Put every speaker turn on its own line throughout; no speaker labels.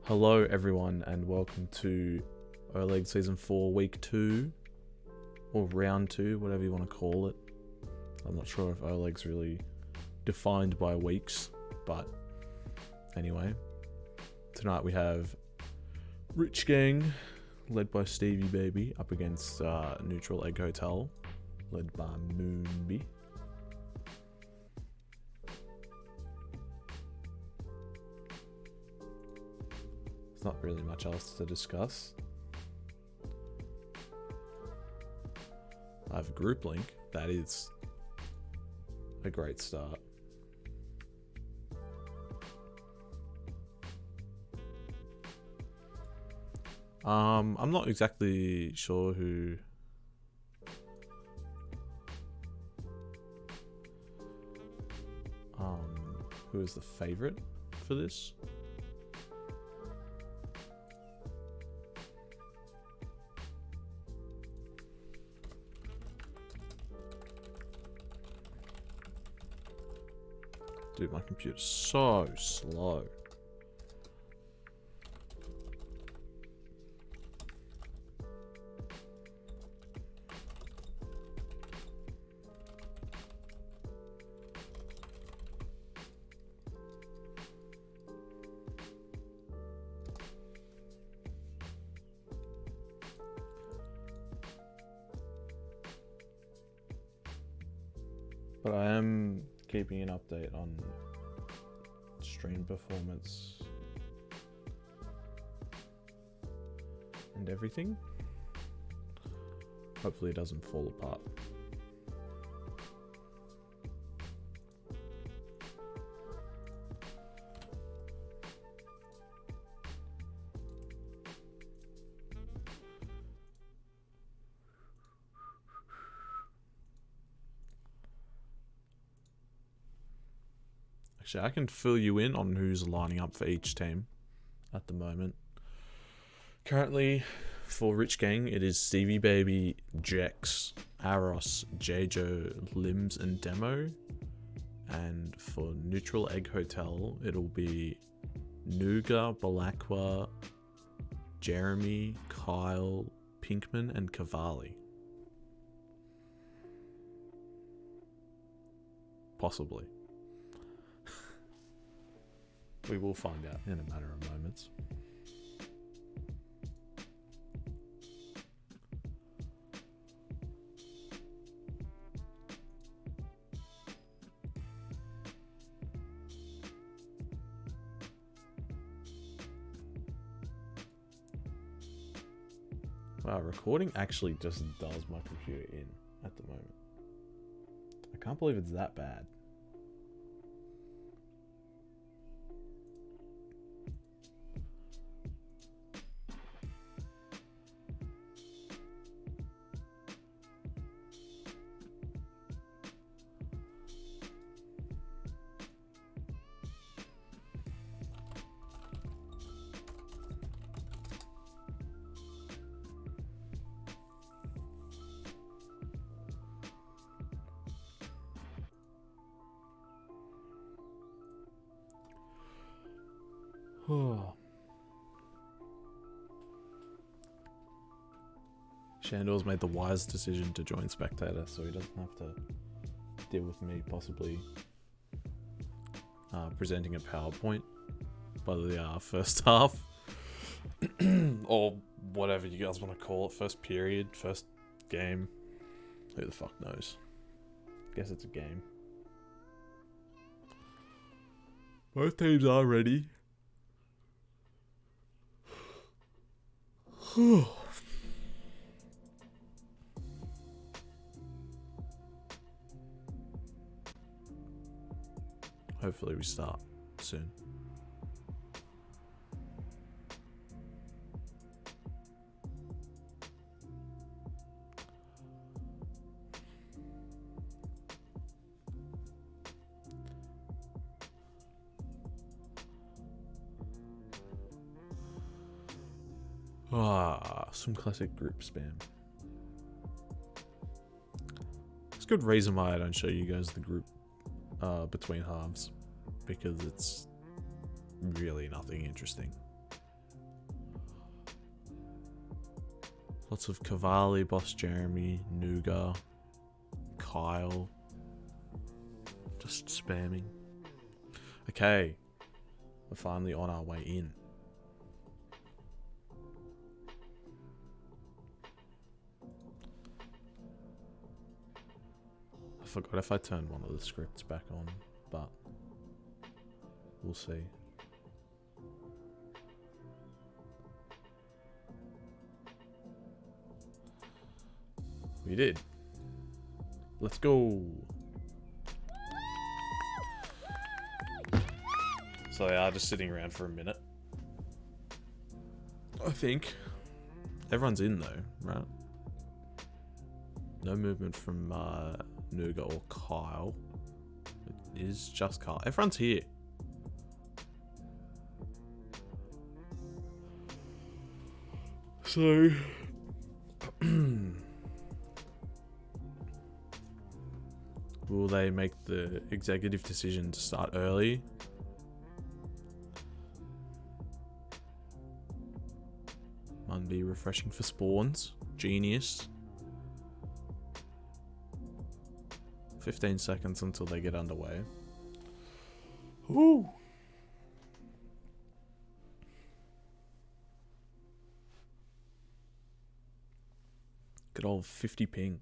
Hello everyone and welcome to OLEGG Season 4 Week 2 or Round 2, whatever you want to call it. I'm not sure if OLEGG's really defined by weeks, but anyway. Tonight we have Rich Gang, led by Stevie Baby, up against Neutral Egg Hotel, led by Moonby. There's not really much else to discuss. I have a group link. That is a great start. I'm not exactly sure who is the favorite for this. Dude, my computer's so slow. But I am keeping an update on stream performance and everything. Hopefully it doesn't fall apart. Actually, I can fill you in on who's lining up for each team at the moment. Currently, for Rich Gang, it is Stevie Baby, Jex, Aros, Jjo, Limbs, and Demo. And for Neutral Egg Hotel, it'll be Nuga, Balakwa, Jeremy, Kyle, Pinkman, and Cavalli. Possibly. We will find out in a matter of moments. Wow, recording actually just does my computer in at the moment. I can't believe it's that bad. Shandor's made the wise decision to join Spectator, so he doesn't have to deal with me possibly presenting a PowerPoint by the first half. Or whatever you guys want to call it. First period, first game. Who the fuck knows? Guess it's a game. Both teams are ready. Hopefully we start soon. Some classic group spam. It's a good reason why I don't show you guys the group between halves, because it's really nothing interesting. Lots of Cavalli, Boss Jeremy, Nuga, Kyle. Just spamming. Okay. We're finally on our way in. I forgot if I turned one of the scripts back on, but we'll see. We did. Let's go. So they are just sitting around for a minute. I think. Everyone's in though, right? No movement from Nuga or Kyle. It is just Kyle. Everyone's here. So... will they make the executive decision to start early? Might be refreshing for spawns. Genius. 15 seconds until they get underway. Woo! Good old 50 ping.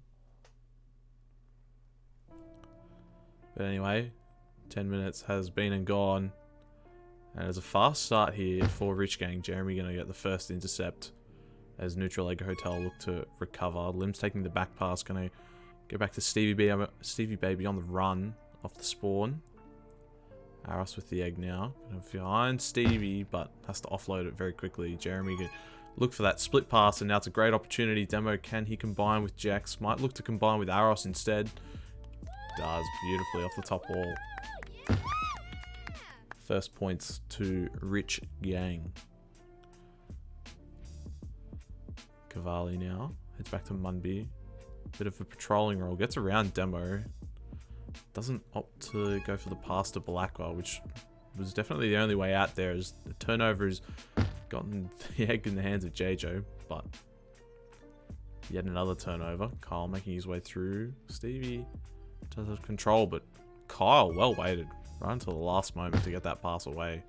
But anyway, 10 minutes has been and gone. And there's a fast start here for Rich Gang. Jeremy going to get the first intercept as Neutral Egg Hotel look to recover. Lim's taking the back pass. Going to go back to Stevie Baby on the run off the spawn. Aros with the egg now. Going to find Stevie, but has to offload it very quickly. Jeremy can look for that split pass, and now it's a great opportunity. Demo, can he combine with Jax? Might look to combine with Aros instead. Does beautifully off the top wall. First points to Rich Gang. Cavalli now heads back to Munby. Bit of a patrolling role. Gets around Demo. Doesn't opt to go for the pass to Blackwa, which was definitely the only way out there, as the turnover has gotten the egg in the hands of JJ, but yet another turnover. Kyle making his way through. Stevie does have control, but Kyle well waited right until the last moment to get that pass away.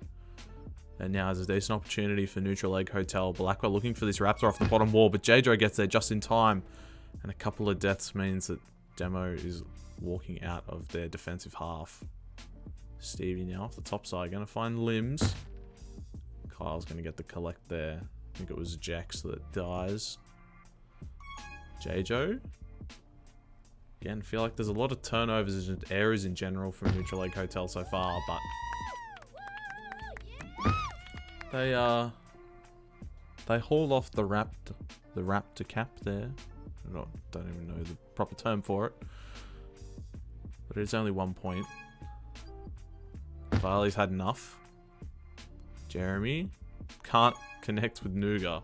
And now there's a decent opportunity for Neutral Egg Hotel. Blackwa looking for this Raptor off the bottom wall, but JJ gets there just in time. And a couple of deaths means that Demo is walking out of their defensive half. Stevie now off the top side, going to find Limbs. Kyle's going to get the collect there. I think it was Jax that dies. JJ. Again, feel like there's a lot of turnovers and errors in general from Neutral Egg Hotel so far, but they hauled off the Raptor cap there. I don't even know the proper term for it, but it's only 1 point. Farley's had enough. Jeremy can't connect with Nuga.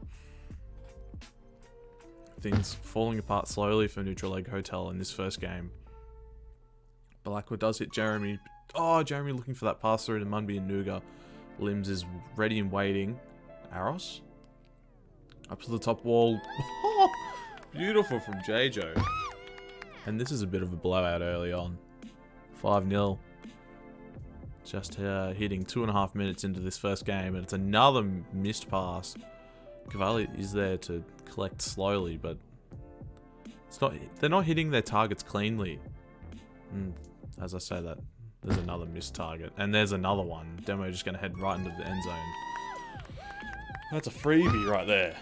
Things falling apart slowly for Neutral Egg Hotel in this first game. Blackwood does hit Jeremy. Oh, Jeremy looking for that pass through to Munby and Nuga. Limbs is ready and waiting. Aros up to the top wall. Oh, beautiful from JJ. And this is a bit of a blowout early on. 5-0. Just hitting 2.5 minutes into this first game, and it's another missed pass. Cavalli is there to collect slowly, but it's not. They're not hitting their targets cleanly. As I say that, there's another missed target, and there's another one. Demo just going to head right into the end zone. That's a freebie right there.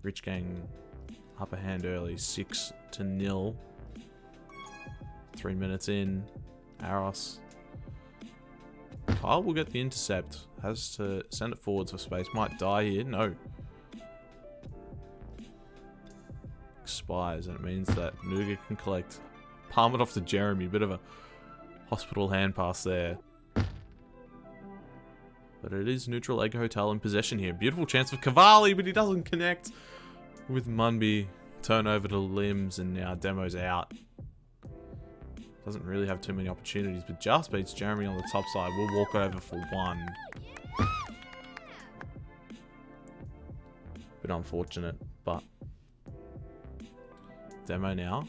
Rich Gang upper hand early, 6-0. 3 minutes in. Aros. Kyle will get the intercept. Has to send it forwards for space. Might die here. No. Expires, and it means that Nuga can collect. Palm it off to Jeremy. Bit of a hospital hand pass there. But it is Neutral Egg Hotel in possession here. Beautiful chance for Cavalli, but he doesn't connect with Munby. Turnover to Limbs, and now Demo's out. Doesn't really have too many opportunities, but just beats Jeremy on the top side. We'll walk over for one. Bit unfortunate, but Demo now.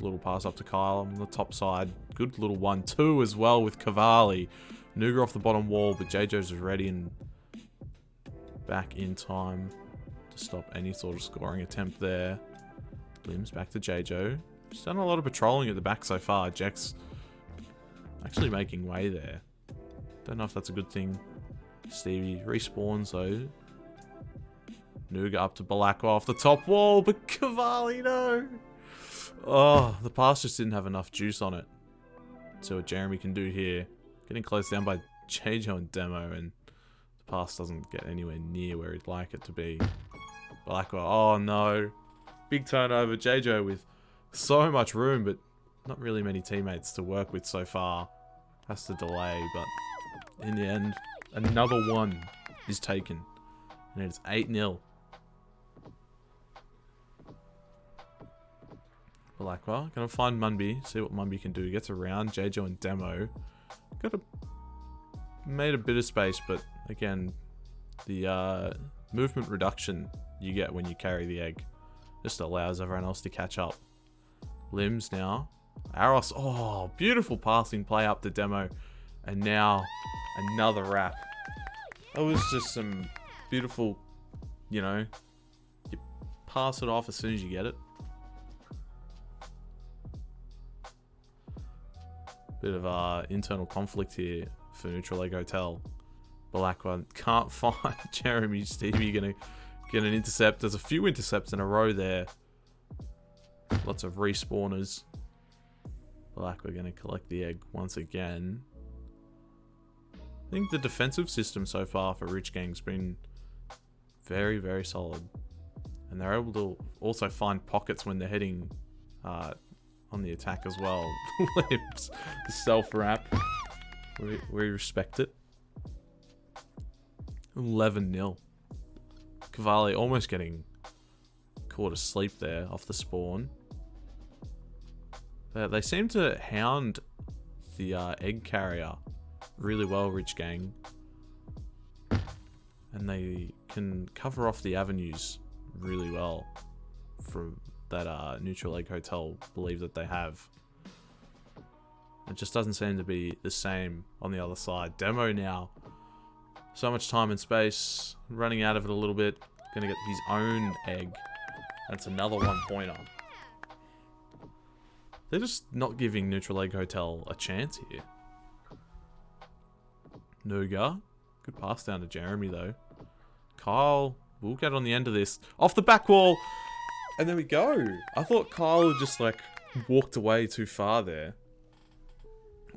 Little pass up to Kyle on the top side. Good little 1-2 as well with Cavalli. Nuga off the bottom wall, but JJ's ready and back in time to stop any sort of scoring attempt there. Limbs back to JJ. He's done a lot of patrolling at the back so far. Jack's actually making way there. Don't know if that's a good thing. Stevie respawns though. Nuga up to Balakwa off the top wall, but Cavalli, no! Oh, the pass just didn't have enough juice on it. So what Jeremy can do here. Getting closed down by JJ and Demo, and the pass doesn't get anywhere near where he'd like it to be. Balakwa, oh no. Big turnover. JJ with so much room, but not really many teammates to work with so far. Has to delay, but in the end, another one is taken. And it's 8-0. Balakwa, gonna find Munby, see what Munby can do. He gets around JJ and Demo. Made a bit of space, but again, the movement reduction you get when you carry the egg just allows everyone else to catch up. Limbs now. Aros, oh, beautiful passing play up to Demo. And now, another wrap. That was just some beautiful, you know, you pass it off as soon as you get it. Bit of internal conflict here for Neutral Egg Hotel. Balakwa can't find Jeremy. Stevie gonna get an intercept. There's a few intercepts in a row there. Lots of respawners. Balakwa gonna collect the egg once again. I think the defensive system so far for Rich Gang's been very, very solid. And they're able to also find pockets when they're heading on the attack as well. Lips, the self-wrap. We respect it. 11-0. Cavalli almost getting caught asleep there off the spawn. They seem to hound the egg carrier really well, Rich Gang. And they can cover off the avenues really well from that Neutral Egg Hotel believe that they have. It just doesn't seem to be the same on the other side. Demo now. So much time and space. Running out of it a little bit. Gonna get his own egg. That's another 1-pointer. They're just not giving Neutral Egg Hotel a chance here. Nuga. Good pass down to Jeremy though. Kyle will get on the end of this. Off the back wall. And there we go. I thought Kyle had just like walked away too far there.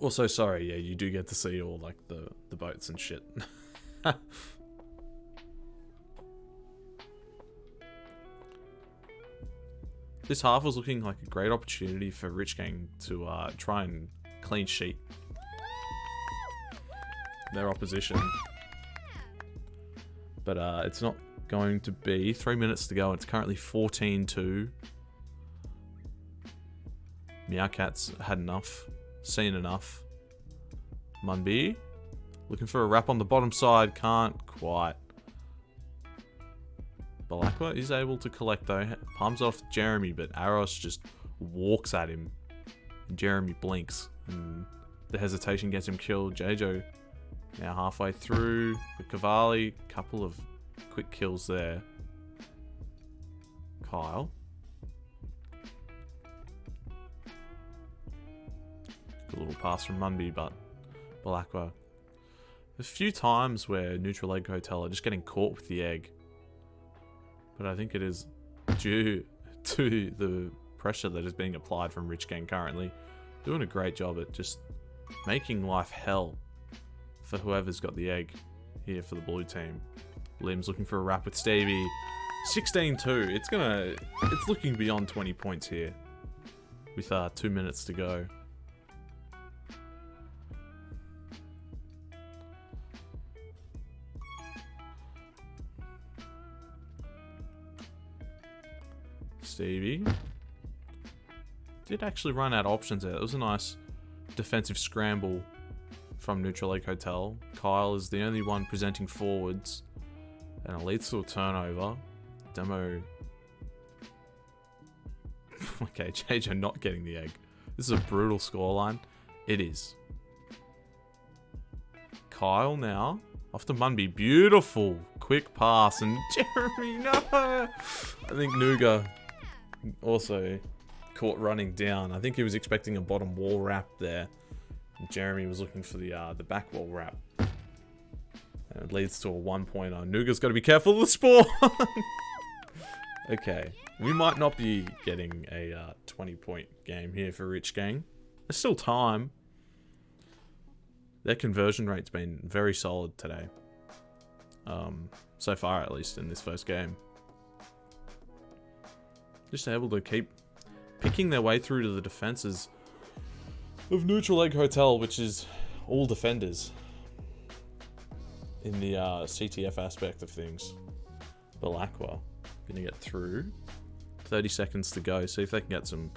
Also, sorry, yeah, you do get to see all like the boats and shit. This half was looking like a great opportunity for Rich Gang to try and clean sheet their opposition. But it's not going to be. 3 minutes to go. It's currently 14-2. Meowcat's had enough. Seen enough. Munby. Looking for a wrap on the bottom side. Can't quite. Balakwa is able to collect though. Palms off Jeremy, but Aros just walks at him. And Jeremy blinks. And the hesitation gets him killed. JJ now halfway through. But Cavalli, couple of quick kills there. Kyle. Good little pass from Munby, but Balakwa. A few times where Neutral Egg Hotel are just getting caught with the egg. But I think it is due to the pressure that is being applied from Rich Gang currently. Doing a great job at just making life hell for whoever's got the egg here for the blue team. Limbs looking for a wrap with Stevie. 16-2. It's looking beyond 20 points here. With 2 minutes to go. Stevie did actually run out of options there. It was a nice defensive scramble from Neutral Egg Hotel. Kyle is the only one presenting forwards, and it leads to a turnover. Demo. Okay, JJ not getting the egg. This is a brutal scoreline. It is. Kyle now. Off to Munby. Beautiful. Quick pass. And Jeremy, no! I think Nuga also caught running down. I think he was expecting a bottom wall wrap there. And Jeremy was looking for the back wall wrap. And it leads to a 1-pointer. Nuga's got to be careful of the spawn! Okay. We might not be getting a 20-point game here for Rich Gang. There's still time. Their conversion rate's been very solid today. So far, at least, in this first game. Just able to keep picking their way through to the defenses of Neutral Egg Hotel, which is all defenders in the CTF aspect of things. Balakwa gonna get through. 30 seconds to go. See if they can get some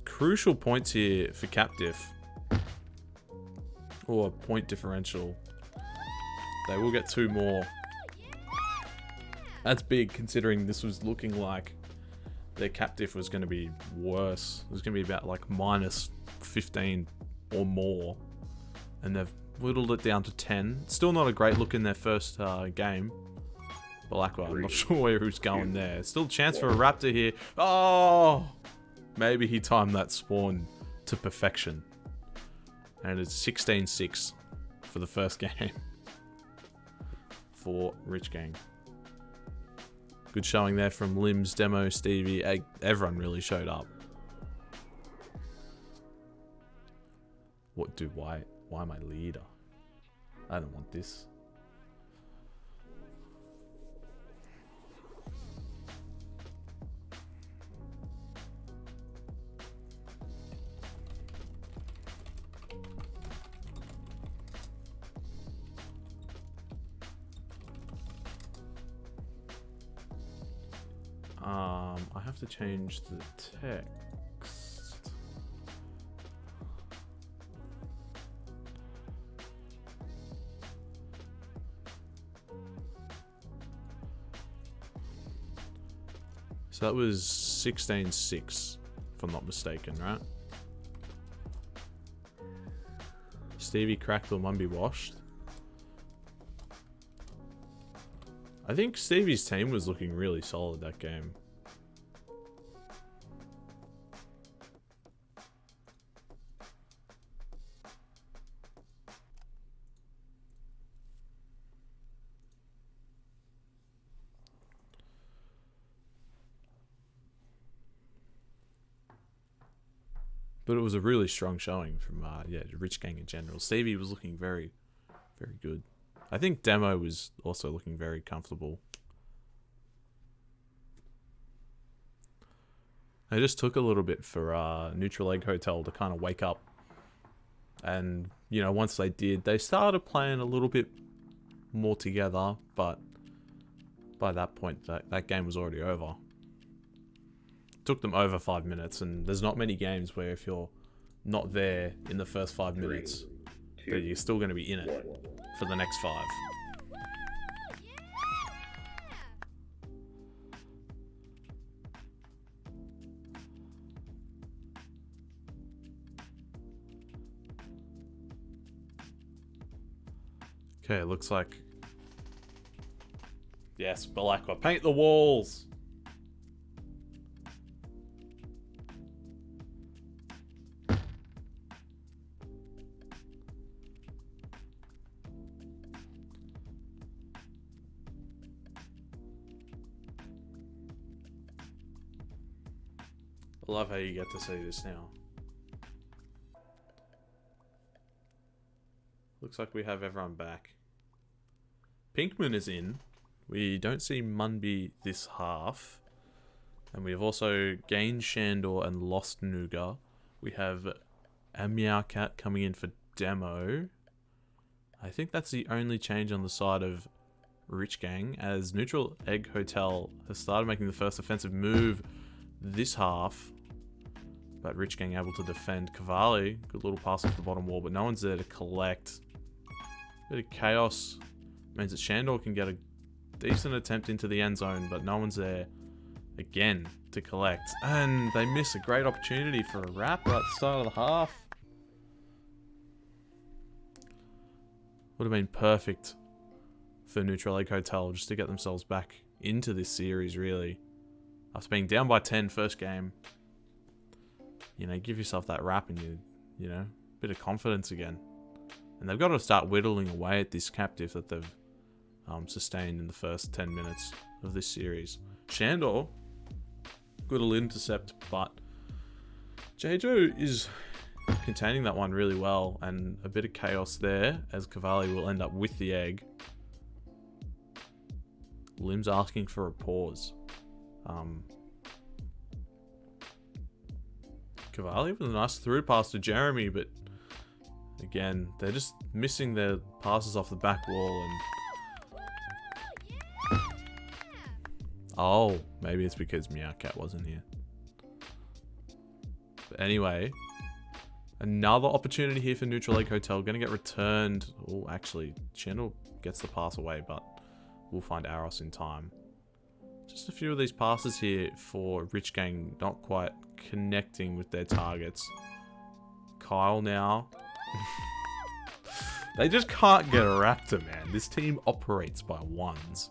crucial points here for Captive. Or a point differential. They will get 2 more. That's big, considering this was looking like their Captive was going to be worse. It was going to be about like minus 15 or more. And they've whittled it down to 10. Still not a great look in their first game. Balakwa, I'm not sure where who's going there. Still a chance for a Raptor here. Oh! Maybe he timed that spawn to perfection. And it's 16-6 for the first game for Rich Gang. Good showing there from Limbs, Demo, Stevie. Everyone really showed up. What, dude, why am I leader? I don't want this. I have to change the text. So that was 16-6, if I'm not mistaken, right? Stevie cracked or Mumby washed. I think Stevie's team was looking really solid that game. But it was a really strong showing from Rich Gang in general. Stevie was looking very, very good. I think Demo was also looking very comfortable. It just took a little bit for Neutral Egg Hotel to kind of wake up. And, you know, once they did, they started playing a little bit more together. But by that point, that game was already over. Took them over 5 minutes, and there's not many games where if you're not there in the first 5 minutes, that you're still going to be in it for the next 5. Okay, it looks like... Yes, Balakwa, paint the walls! I love how you get to see this now. Looks like we have everyone back. Pinkman is in. We don't see Munby this half. And we have also gained Shandor and lost Nuga. We have a Meowcat coming in for Demo. I think that's the only change on the side of Rich Gang, as Neutral Egg Hotel has started making the first offensive move this half. But Rich Gang able to defend. Cavalli, good little pass off the bottom wall, but no one's there to collect. Bit of chaos means that Shandor can get a Decent attempt into the end zone, but no one's there again to collect. And they miss a great opportunity for a wrap right at the start of the half. Would have been perfect for Neutral Egg Hotel just to get themselves back into this series, really. After being down by 10 first game, you know, give yourself that wrap and you know, a bit of confidence again. And they've got to start whittling away at this captive that they've sustained in the first 10 minutes of this series. Shandor, good little intercept, but Jejo is containing that one really well, and a bit of chaos there as Cavalli will end up with the egg. Lim's asking for a pause. Cavalli with a nice through pass to Jeremy, but again, they're just missing their passes off the back wall. And oh, maybe it's because Meowcat wasn't here. But anyway, another opportunity here for Neutral Egg Hotel. Going to get returned. Oh, actually, Chandler gets the pass away, but we'll find Aros in time. Just a few of these passes here for Rich Gang not quite connecting with their targets. Kyle now. They just can't get a raptor, man. This team operates by ones.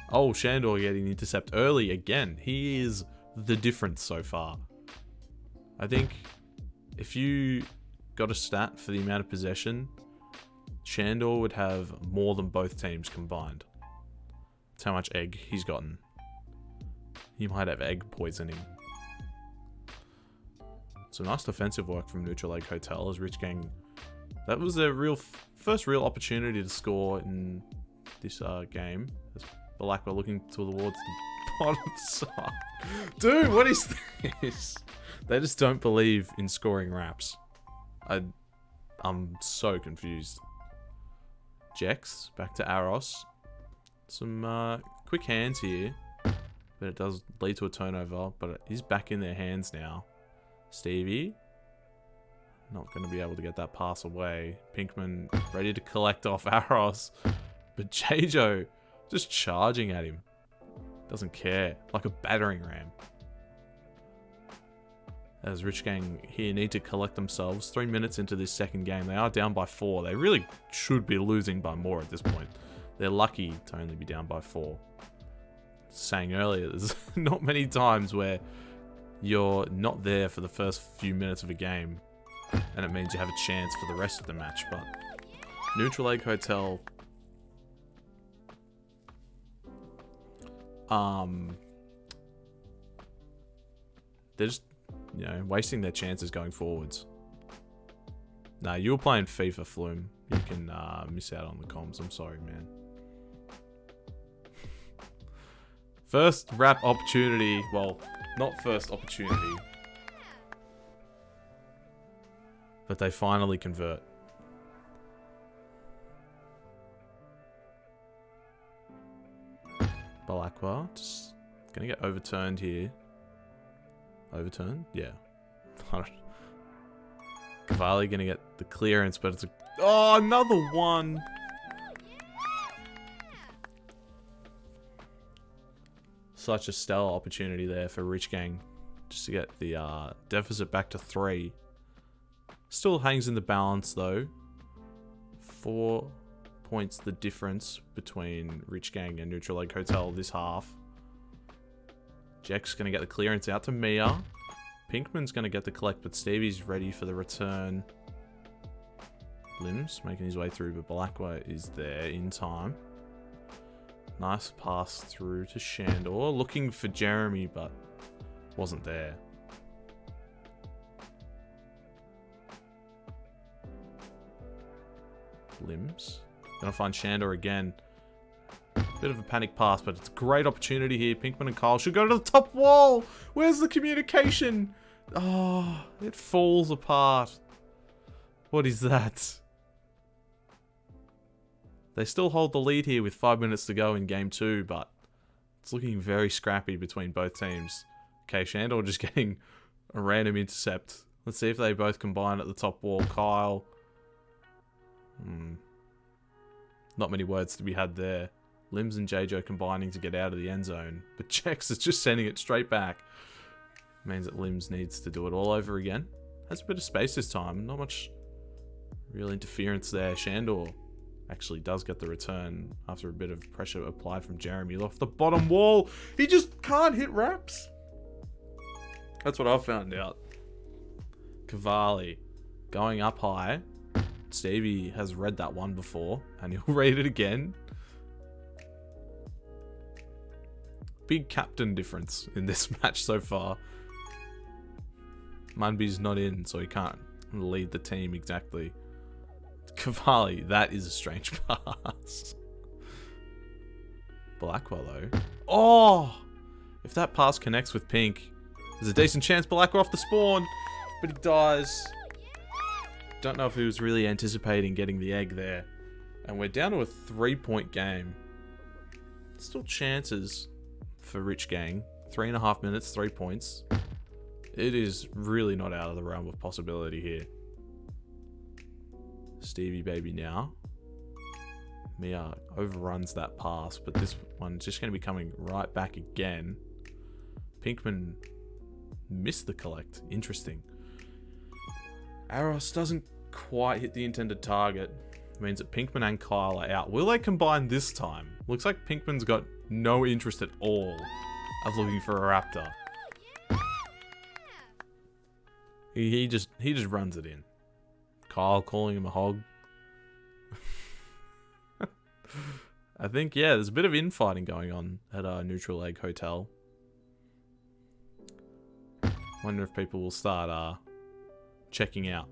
Oh, Shandor getting intercept early again. He is the difference so far. I think if you got a stat for the amount of possession, Shandor would have more than both teams combined. That's how much egg he's gotten. He might have egg poisoning. So nice defensive work from Neutral Egg Hotel as Rich Gang. That was their first real opportunity to score in this game. As Black were looking towards the bottom side. Dude, what is this? They just don't believe in scoring wraps. I'm so confused. Jex, back to Aros. Some quick hands here, but it does lead to a turnover, but it is back in their hands now. Stevie, not going to be able to get that pass away. Pinkman ready to collect off Aros, but Jejo just charging at him. Doesn't care, like a battering ram. As Rich Gang here need to collect themselves. 3 minutes into this second game, they are down by 4. They really should be losing by more at this point. They're lucky to only be down by 4. Saying earlier, there's not many times where you're not there for the first few minutes of a game, and it means you have a chance for the rest of the match. But Neutral Egg Hotel, they're just, you know, wasting their chances going forwards. Nah, you were playing FIFA, Flume. You can miss out on the comms. I'm sorry, man. First wrap opportunity. Well, not first opportunity. But they finally convert. Balakwa just gonna get overturned here. Overturned? Yeah. Cavalli gonna get the clearance, but it's a... Oh, another one! Such a stellar opportunity there for Rich Gang. Just to get the deficit back to 3. Still hangs in the balance though. 4 points the difference between Rich Gang and Neutral Egg Hotel this half. Jack's going to get the clearance out to Mia. Pinkman's going to get the collect, but Stevie's ready for the return. Limbs making his way through, but Balakwa is there in time. Nice pass through to Shandor. Looking for Jeremy, but wasn't there. Limbs. Gonna find Shandor again. Bit of a panic pass, but it's a great opportunity here. Pinkman and Kyle should go to the top wall. Where's the communication? Oh, it falls apart. What is that? They still hold the lead here with 5 minutes to go in game 2, but it's looking very scrappy between both teams. Okay, Shandor just getting a random intercept. Let's see if they both combine at the top wall. Kyle. Not many words to be had there. Limbs and JJ combining to get out of the end zone. But Jex is just sending it straight back. Means that Limbs needs to do it all over again. Has a bit of space this time. Not much real interference there. Shandor actually does get the return after a bit of pressure applied from Jeremy off the bottom wall. He just can't hit wraps. That's what I found out. Cavalli going up high. Stevie has read that one before and he'll read it again. Big captain difference in this match so far. Munby's not in, so he can't lead the team exactly. Cavalli, that is a strange pass. Blackwell though. Oh! If that pass connects with Pink, there's a decent chance Blackwell off the spawn, but he dies. Don't know if he was really anticipating getting the egg there. And we're down to a 3-point game. Still chances for Rich Gang. 3.5 minutes, 3 points. It is really not out of the realm of possibility here. Stevie baby now. Mia overruns that pass, but this one's just going to be coming right back again. Pinkman missed the collect. Interesting. Aros doesn't quite hit the intended target. It means that Pinkman and Kyle are out. Will they combine this time? Looks like Pinkman's got no interest at all of looking for a raptor. He just runs it in. Kyle calling him a hog. I think, yeah, there's a bit of infighting going on at our Neutral Egg Hotel. Wonder if people will start checking out.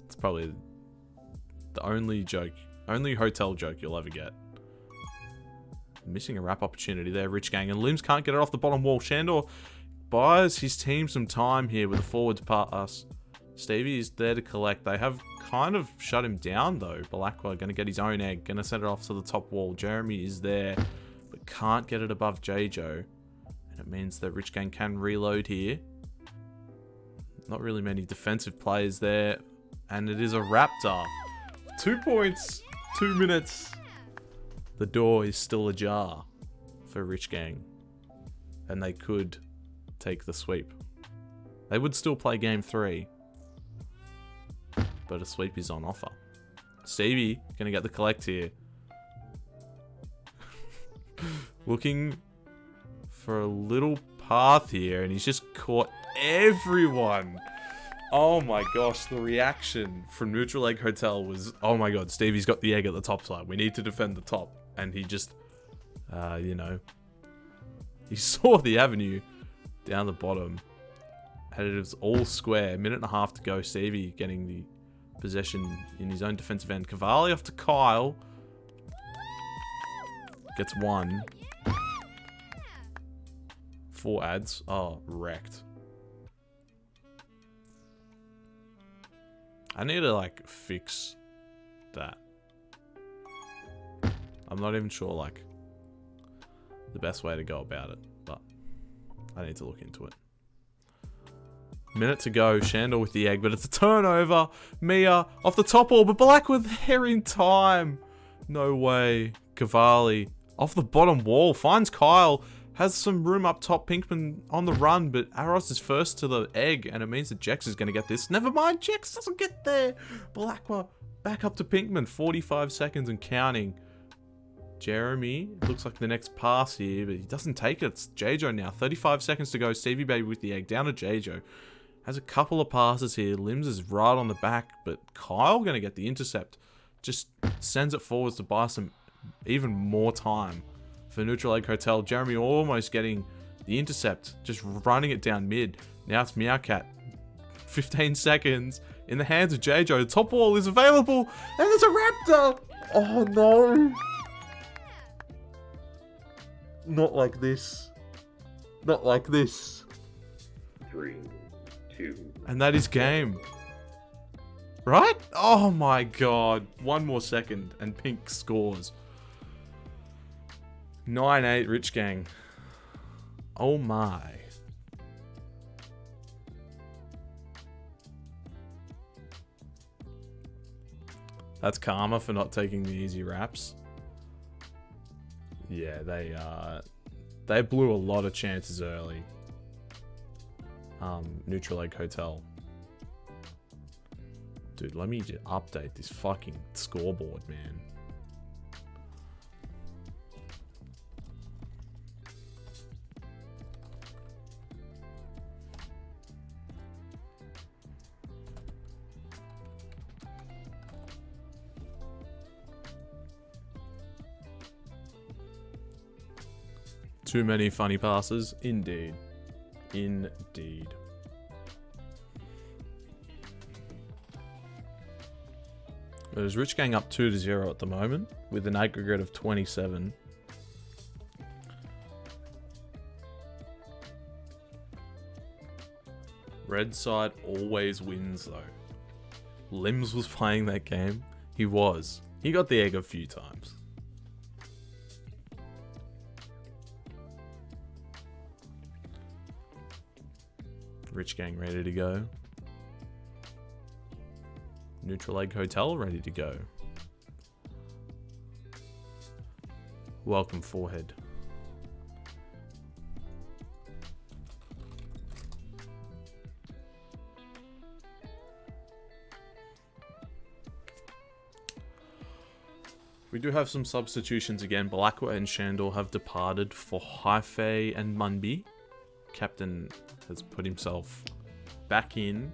It's probably the only hotel joke you'll ever get. Missing a wrap opportunity there, Rich Gang, and Limbs can't get it off the bottom wall. Shandor buys his team some time here with a forwards pass. Stevie is there to collect. They have kind of shut him down though. Balakwa going to get his own egg, going to send it off to the top wall. Jeremy is there, but can't get it above JJo. And it means that Rich Gang can reload here. Not really many defensive players there. And it is a Raptor. 2 points, 2 minutes. The door is still ajar for Rich Gang. And they could take the sweep. They would still play game 3. But a sweep is on offer. Stevie gonna get the collect here. Looking for a little path here, and he's just caught everyone. Oh my gosh, the reaction from Neutral Egg Hotel was, oh my god, Stevie's got the egg at the top side. We need to defend the top. And he just, you know, he saw the avenue down the bottom. And it was all square. 1.5 minutes to go. Stevie getting the possession in his own defensive end. Cavalli off to Kyle. Gets one. 4 ads. Oh, wrecked. I need to, like, fix that. I'm not even sure, like, the best way to go about it, but I need to look into it. Minute to go. Shandor with the egg, but it's a turnover. Mia off the top wall, but Black with there in time. No way. Cavalli off the bottom wall. Finds Kyle. Has some room up top. Pinkman on the run, but Aros is first to the egg, and it means that Jex is going to get this. Never mind, Jex doesn't get there. Blackwell back up to Pinkman. 45 seconds and counting. Jeremy looks like the next pass here, but he doesn't take it. It's JJo now. 35 seconds to go. Stevie baby with the egg down to JJo. Has a couple of passes here. Limbs is right on the back, but Kyle going to get the intercept. Just sends it forwards to buy some even more time for Neutral Egg Hotel. Jeremy almost getting the intercept, just running it down mid. Now it's Meowcat. 15 seconds in the hands of JJo. The top wall is available, and there's a Raptor. Oh no. Not like this. Not like this.
3, 2.
And that is game. Right? Oh my god. One more second and Pink scores. 9-8 Rich Gang. Oh my. That's karma for not taking the easy raps. Yeah, they blew a lot of chances early. Neutral Egg Hotel. Dude, let me just update this fucking scoreboard, man. Too many funny passes? Indeed. Indeed. There's Rich Gang up 2-0 at the moment, with an aggregate of 27. Red side always wins, though. Limbs was playing that game. He was. He got the egg a few times. Rich Gang ready to go. Neutral Egg Hotel ready to go. Welcome, Forehead. We do have some substitutions again. Blackwood and Shandor have departed for Haifei and Munby. Captain has put himself back in.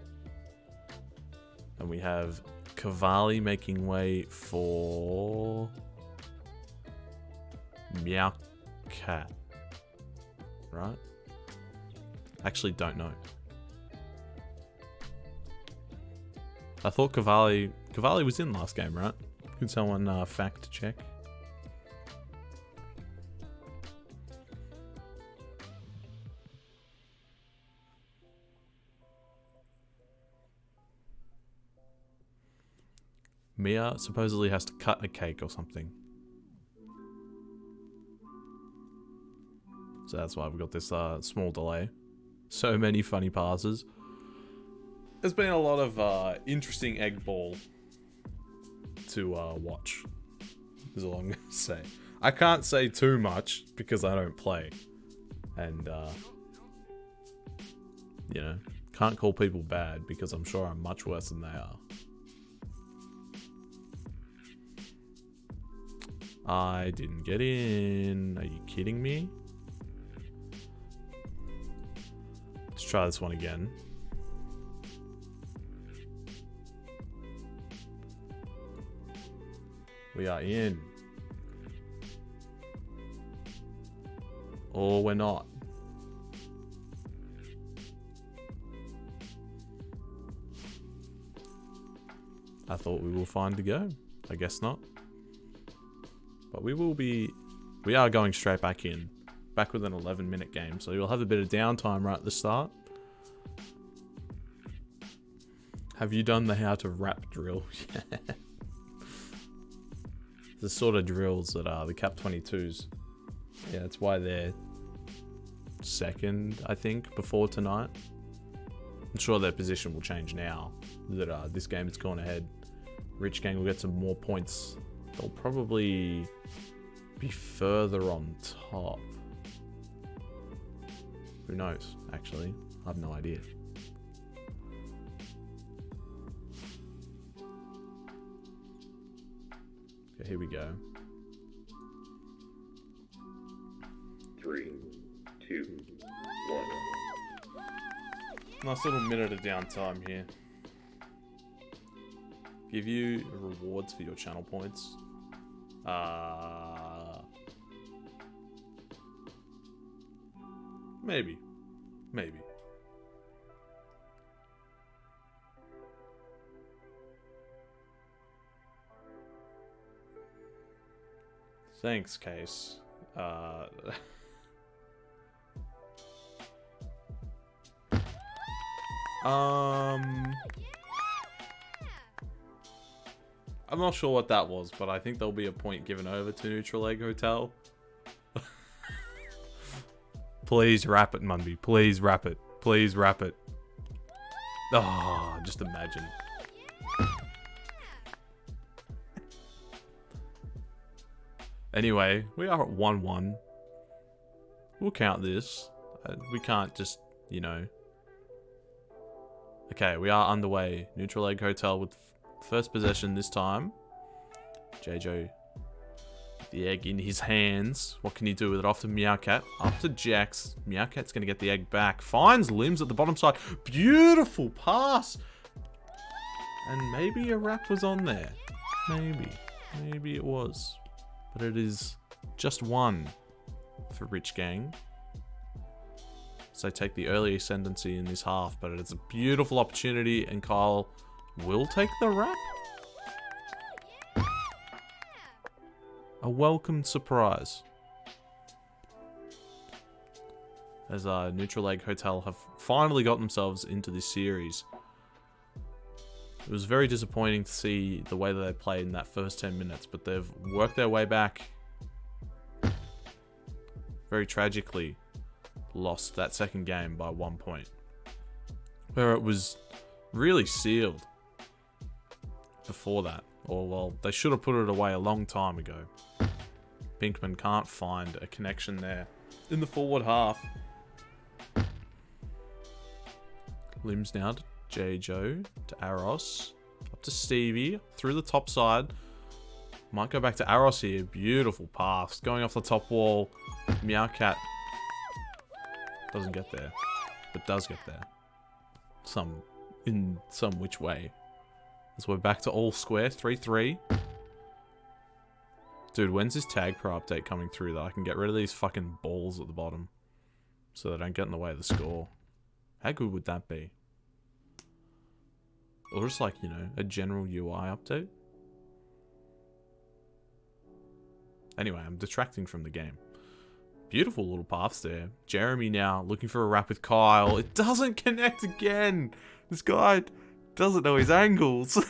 And we have Cavalli making way for Meowcat. Right? Actually don't know. I thought Cavalli was in last game, right? Could someone fact check? Mia supposedly has to cut a cake or something. So that's why we've got this small delay. So many funny passes. There's been a lot of interesting egg ball to watch. Is all I'm going to say. I can't say too much because I don't play. And, you know, can't call people bad because I'm sure I'm much worse than they are. I didn't get in. Are you kidding me? Let's try this one again. We are in. Or we're not. I thought we were fine to go. I guess not. But we are going straight back in. Back with an 11-minute game. So you'll have a bit of downtime right at the start. Have you done the how to rap drill? The sort of drills that are the Cap 22s. Yeah, that's why they're second, I think, before tonight. I'm sure their position will change now that this game has gone ahead. Rich Gang will get some more points. They'll probably be further on top. Who knows, actually? I have no idea. Okay, here we go.
3, 2, 1.
Nice little minute of downtime here. Give you rewards for your channel points. Maybe. Thanks, Case. I'm not sure what that was, but I think there'll be a point given over to Neutral Egg Hotel. Please wrap it, Munby. Please wrap it. Please wrap it. Oh, just imagine. Anyway, we are at 1-1. We'll count this. We can't just, you know. Okay, we are underway. Neutral Egg Hotel with first possession this time. JJ, the egg in his hands. What can he do with it? Off to Meowcat. Up to Jax. Meowcat's going to get the egg back. Finds Limbs at the bottom side. Beautiful pass. And maybe a wrap was on there. Maybe. Maybe it was. But it is just one for Rich Gang. So they take the early ascendancy in this half, but it's a beautiful opportunity, and Kyle will take the wrap. A welcome surprise. As Neutral Egg Hotel have finally got themselves into this series. It was very disappointing to see the way that they played in that first 10 minutes, but they've worked their way back. Very tragically lost that second game by 1 point. Where it was really sealed before that. Or, well, they should have put it away a long time ago. Pinkman can't find a connection there in the forward half. Limbs now to J-Jo, to Aros, up to Stevie, through the top side. Might go back to Aros here. Beautiful pass. Going off the top wall. Meowcat doesn't get there, but does get there. In some which way. As we're back to all square, 3-3. Dude, when's this tag pro update coming through that I can get rid of these fucking balls at the bottom so they don't get in the way of the score? How good would that be? Or just like, you know, a general UI update? Anyway, I'm detracting from the game. Beautiful little paths there. Jeremy now looking for a wrap with Kyle. It doesn't connect again. This guy doesn't know his angles.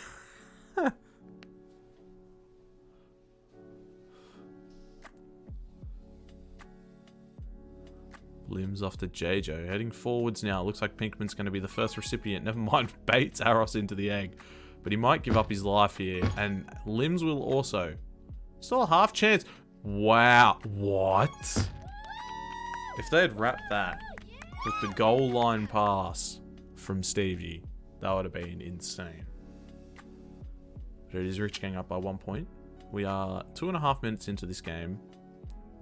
Limbs off to JJ. Heading forwards now. Looks like Pinkman's going to be the first recipient. Never mind, baits Aros into the egg. But he might give up his life here. And Limbs will also. Still a half chance. Wow. What? If they had wrapped that with the goal line pass from Stevie, that would have been insane. But it is Rich Gang up by 1 point. We are 2.5 minutes into this game.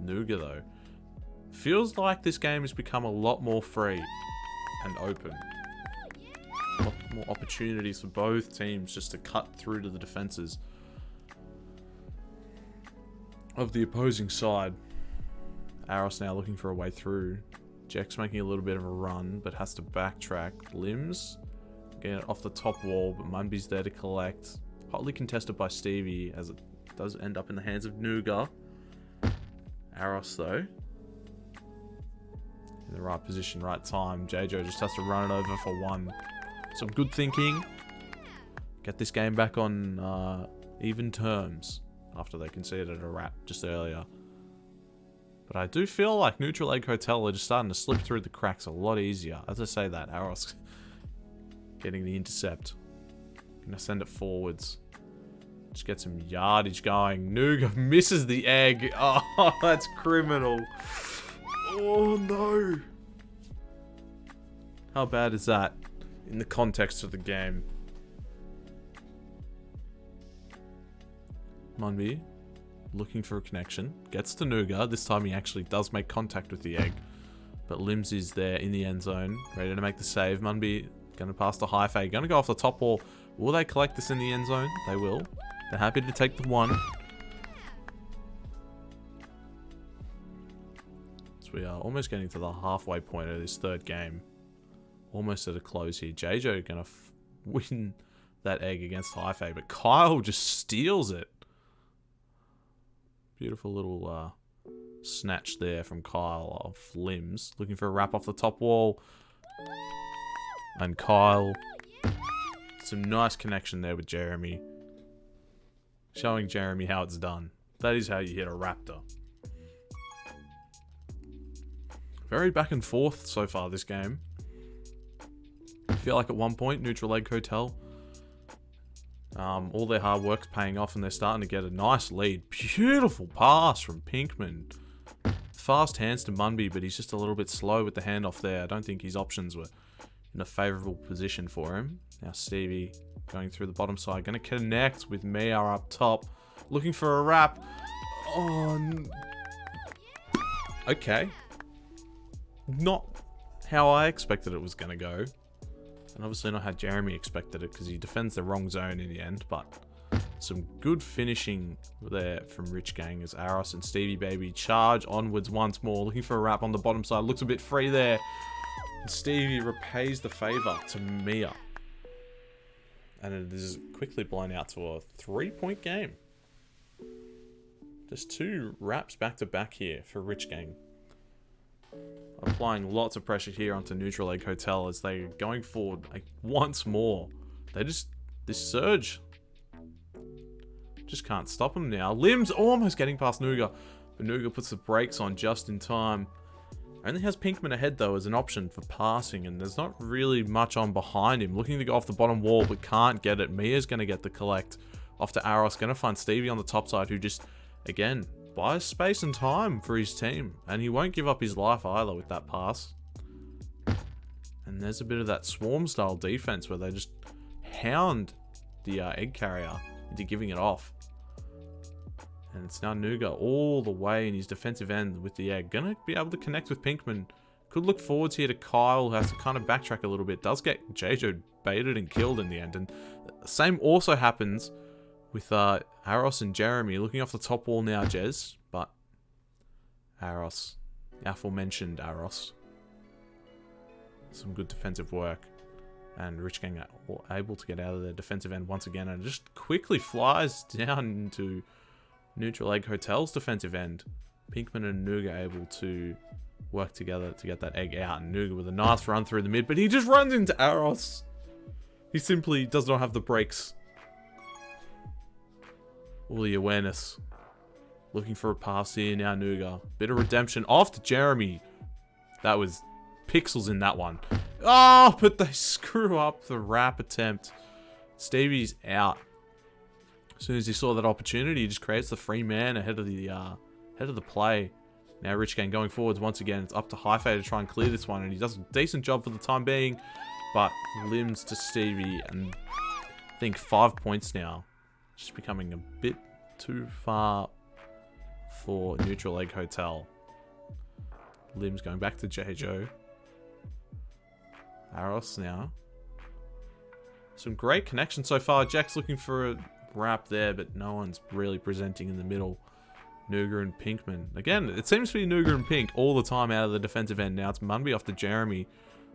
Nougat, though. Feels like this game has become a lot more free and open. A lot more opportunities for both teams just to cut through to the defenses of the opposing side. Aros now looking for a way through. Jack's making a little bit of a run, but has to backtrack. Limbs getting it off the top wall, but Munby's there to collect. Hotly contested by Stevie, as it does end up in the hands of Nougat. Aros, though, in the right position, right time. JJ just has to run it over for one. Some good thinking. Get this game back on even terms after they conceded a wrap just earlier. But I do feel like Neutral Egg Hotel are just starting to slip through the cracks a lot easier. As I say that, Aros getting the intercept. Gonna send it forwards. Just get some yardage going. Nougat misses the egg. Oh, that's criminal. Oh, no. How bad is that in the context of the game? Munby looking for a connection. Gets to Nougat. This time he actually does make contact with the egg. But Limbs is there in the end zone. Ready to make the save. Munby going to pass to Hi-Fi. Going to go off the top wall. Will they collect this in the end zone? They will. They're happy to take the one. So we are almost getting to the halfway point of this third game. Almost at a close here. JJ going to win that egg against Hi-Fi. But Kyle just steals it. Beautiful little snatch there from Kyle of Limbs. Looking for a wrap off the top wall. And Kyle. Some nice connection there with Jeremy. Showing Jeremy how it's done. That is how you hit a raptor. Very back and forth so far this game. I feel like at one point, Neutral Egg Hotel All their hard work's paying off and they're starting to get a nice lead. Beautiful pass from Pinkman. Fast hands to Munby, but he's just a little bit slow with the handoff there. I don't think his options were in a favourable position for him. Now Stevie going through the bottom side. Going to connect with Mia up top. Looking for a wrap. Oh, okay. Not how I expected it was going to go. And obviously not how Jeremy expected it, because he defends the wrong zone in the end. But some good finishing there from Rich Gang as Aros and Stevie Baby charge onwards once more. Looking for a wrap on the bottom side. Looks a bit free there. And Stevie repays the favour to Mia. And it is quickly blown out to a 3-point game. Just 2 wraps back to back here for Rich Gang. Applying lots of pressure here onto Neutral Egg Hotel as they're going forward like once more. This surge just can't stop them now. Limbs almost getting past Nuga, but Nuga puts the brakes on just in time. Only has Pinkman ahead though as an option for passing, and there's not really much on behind him. Looking to go off the bottom wall but can't get it. Mia's going to get the collect off to Aros. Going to find Stevie on the top side, who just, again, buys space and time for his team. And he won't give up his life either with that pass. And there's a bit of that swarm style defense where they just hound the egg carrier into giving it off. And it's now Nuga all the way in his defensive end with the egg. Gonna be able to connect with Pinkman. Could look forwards here to Kyle, who has to kind of backtrack a little bit. Does get Jejo baited and killed in the end. And the same also happens with Aros and Jeremy. Looking off the top wall now, Jez. But Aros, aforementioned Aros. Some good defensive work. And Rich Gang are able to get out of their defensive end once again. And just quickly flies down into Neutral Egg Hotel's defensive end. Pinkman and Nuga able to work together to get that egg out. And Nuga with a nice run through the mid. But he just runs into Aros. He simply does not have the brakes. All the awareness. Looking for a pass here now, Nuga. Bit of redemption off to Jeremy. That was pixels in that one. Oh, but they screw up the wrap attempt. Stevie's out. As soon as he saw that opportunity, he just creates the free man ahead of the play. Now Rich Gang going forwards once again. It's up to Hi-Fi to try and clear this one, and he does a decent job for the time being. But limbs to Stevie, and I think 5 points now. Just becoming a bit too far for Neutral Egg Hotel. Limbs going back to Jejo. Aros now. Some great connection so far. Jack's looking for a wrap there, but no one's really presenting in the middle. Nuga and Pinkman. Again, it seems to be Nuga and Pink all the time out of the defensive end. Now it's Munby off to Jeremy.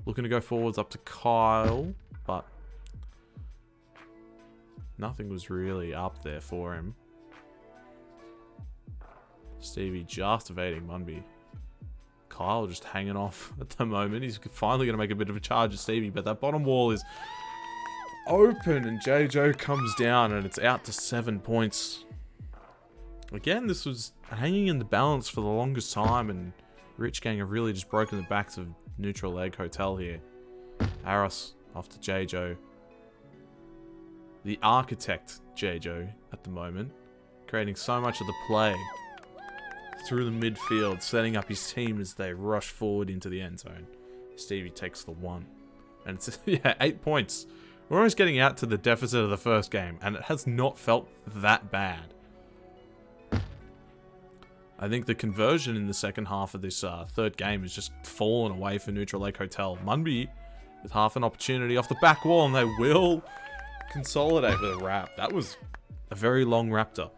Looking to go forwards up to Kyle, but nothing was really up there for him. Stevie just evading Munby. Kyle just hanging off at the moment. He's finally going to make a bit of a charge at Stevie, but that bottom wall is open and Jejo comes down and it's out to 7 points. Again, this was hanging in the balance for the longest time, and Rich Gang have really just broken the backs of Neutral Egg Hotel here. Aros off to Jejo. The architect Jejo at the moment, creating so much of the play through the midfield, setting up his team as they rush forward into the end zone. Stevie takes the 1. And it's, yeah, 8 points. We're almost getting out to the deficit of the first game, and it has not felt that bad. I think the conversion in the second half of this third game has just fallen away for Neutral Lake Hotel. Munby with half an opportunity off the back wall, and they will consolidate with a wrap. That was a very long raptor.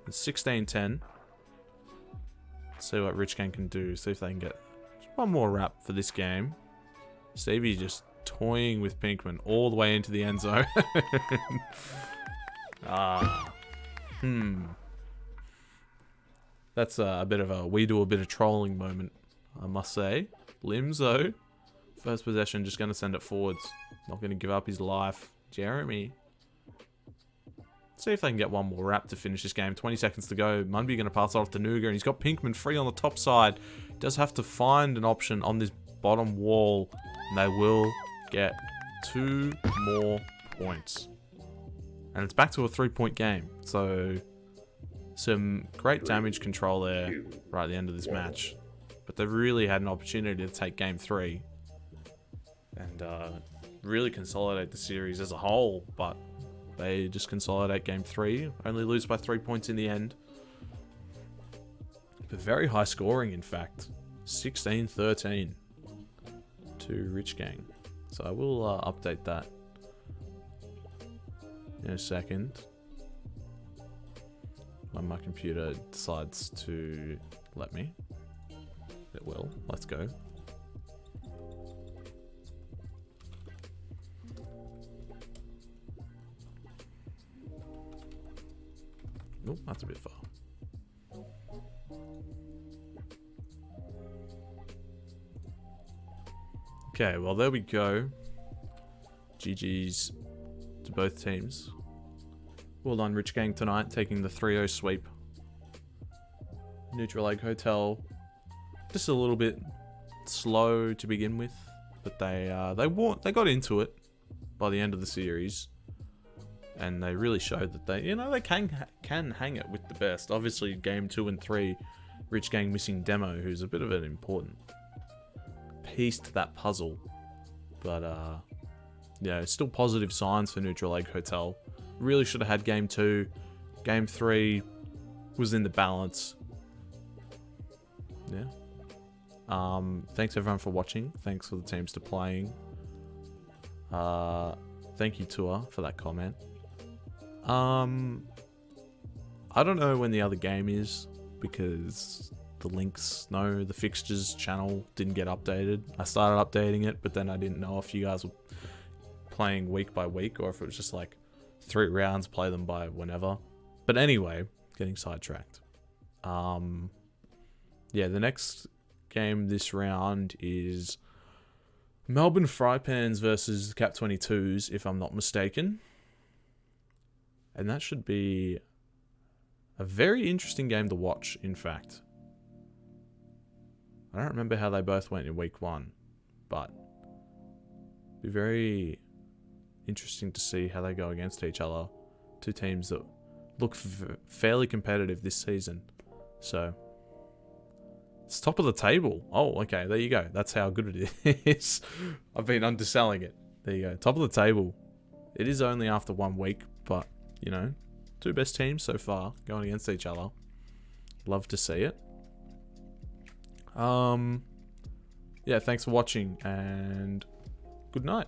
It's 16-10. Let's see what Rich Gang can do. See if they can get one more wrap for this game. Stevie just toying with Pinkman all the way into the end zone. That's a bit of a we do a bit of trolling moment, I must say. Limbs though, first possession, just going to send it forwards. Not going to give up his life. Jeremy. See if they can get one more wrap to finish this game. 20 seconds to go. Munby going to pass it off to Nuga, and he's got Pinkman free on the top side. Does have to find an option on this bottom wall, and they will get 2 more points. And it's back to a 3-point game. So some great damage control there right at the end of this match. But they really had an opportunity to take game 3 and really consolidate the series as a whole. But they just consolidate game 3, only lose by 3 points in the end. But very high scoring, in fact. 16-13 to Rich Gang. So I will update that in a second when my computer decides to let me. It will. Let's go. Oh, that's a bit far. Okay, well, there we go. GG's to both teams. Well done, Rich Gang, tonight, taking the 3-0 sweep. Neutral Egg Hotel, just a little bit slow to begin with, but they got into it by the end of the series, and they really showed that they can hang it with the best. Obviously, game 2 and 3, Rich Gang missing Demo, who's a bit of an important piece to that puzzle, but yeah, still positive signs for Neutral Egg Hotel. Really should have had game 2. Game 3 was in the balance. Yeah. Thanks everyone for watching. Thanks for the teams to playing. Thank you, Tua, for that comment. I don't know when the other game is because the fixtures channel didn't get updated. I started updating it, but then I didn't know if you guys were playing week by week or if it was just like 3 rounds, play them by whenever. But anyway, getting sidetracked. Yeah, the next game this round is Melbourne Fry Pans versus Cap 22s, if I'm not mistaken. And that should be a very interesting game to watch, in fact. I don't remember how they both went in week 1, but it'd be very interesting to see how they go against each other. Two teams that look fairly competitive this season. So, it's top of the table. Oh, okay, there you go. That's how good it is. I've been underselling it. There you go. Top of the table. It is only after 1 week, but, you know, 2 best teams so far going against each other. Love to see it. Yeah, thanks for watching, and good night.